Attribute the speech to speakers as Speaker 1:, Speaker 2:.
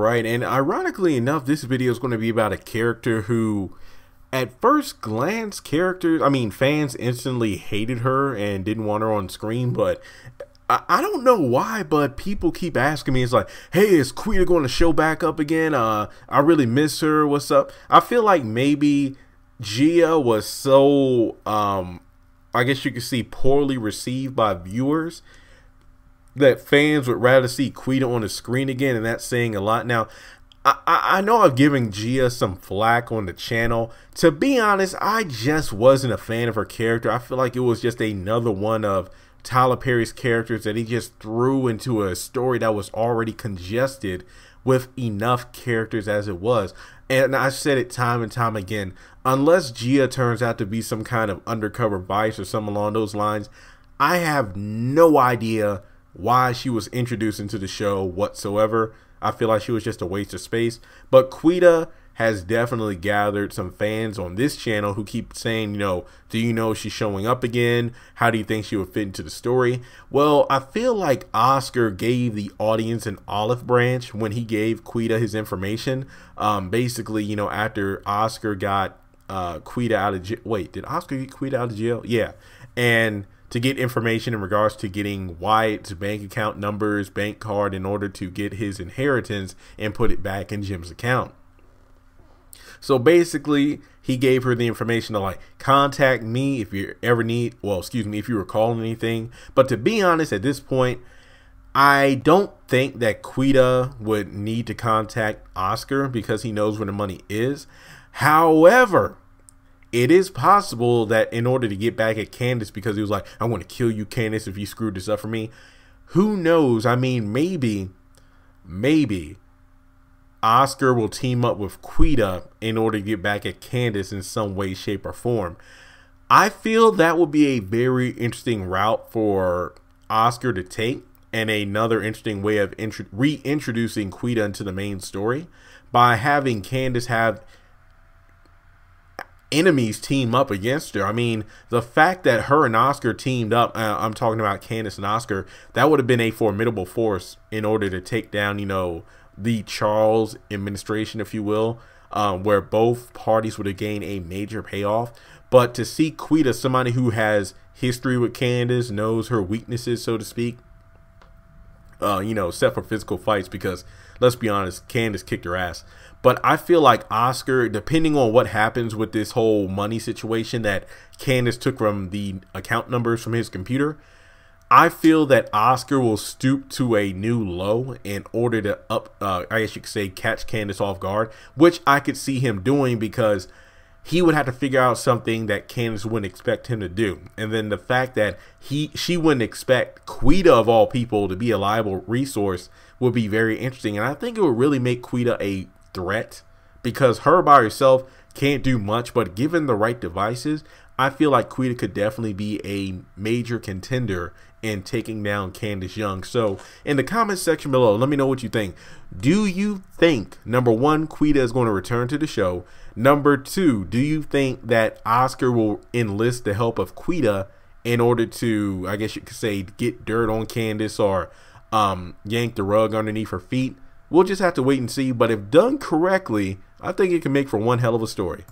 Speaker 1: Alright, and ironically enough, this video is going to be about a character who, at first glance, fans instantly hated her and didn't want her on screen, but I don't know why, but people keep asking me, it's like, hey, is Quita going to show back up again? I really miss her, what's up? I feel like maybe Gia was so, I guess you could see, poorly received by viewers that fans would rather see Quita on the screen again, and that's saying a lot. Now, I know I've given Gia some flack on the channel. To be honest, I just wasn't a fan of her character. I feel like it was just another one of Tyler Perry's characters that he just threw into a story that was already congested with enough characters as it was. And I said it time and time again, unless Gia turns out to be some kind of undercover vice or something along those lines, I have no idea why she was introduced into the show whatsoever. I feel like she was just a waste of space. But Quita has definitely gathered some fans on this channel who keep saying, do you know she's showing up again? How do you think she would fit into the story? Well, I feel like Oscar gave the audience an olive branch when he gave Quita his information. Basically, after Oscar got Quita out of jail. Wait, did Oscar get Quita out of jail? Yeah. And to get information in regards to getting Wyatt's bank account numbers, bank card, in order to get his inheritance and put it back in Jim's account. So basically, he gave her the information to like contact me if you ever need, if you recall anything. But to be honest, at this point, I don't think that Quita would need to contact Oscar because he knows where the money is. However, it is possible that in order to get back at Candace, because he was like, I want to kill you, Candace, if you screwed this up for me. Who knows? I mean, maybe Oscar will team up with Quita in order to get back at Candace in some way, shape, or form. I feel that would be a very interesting route for Oscar to take, and another interesting way of reintroducing Quita into the main story by having Candace have enemies team up against her. I mean, the fact that her and Oscar teamed up, I'm talking about Candace and Oscar, that would have been a formidable force in order to take down, the Charles administration, if you will, where both parties would have gained a major payoff. But to see Quita, somebody who has history with Candace, knows her weaknesses, so to speak, except for physical fights, because let's be honest, Candace kicked her ass. But I feel like Oscar, depending on what happens with this whole money situation that Candace took from the account numbers from his computer, I feel that Oscar will stoop to a new low in order to I guess you could say, catch Candace off guard, which I could see him doing because he would have to figure out something that Candace wouldn't expect him to do. And then the fact that she wouldn't expect Quita, of all people, to be a liable resource would be very interesting. And I think it would really make Quita a threat because her by herself can't do much, but given the right devices, I feel like Quita could definitely be a major contender in taking down Candace Young. So in the comments section below, let me know what you think. Do you think, number one, Quita is going to return to the show? Number two, do you think that Oscar will enlist the help of Quita in order to, I guess you could say, get dirt on Candace or yank the rug underneath her feet? We'll just have to wait and see, but if done correctly, I think it can make for one hell of a story.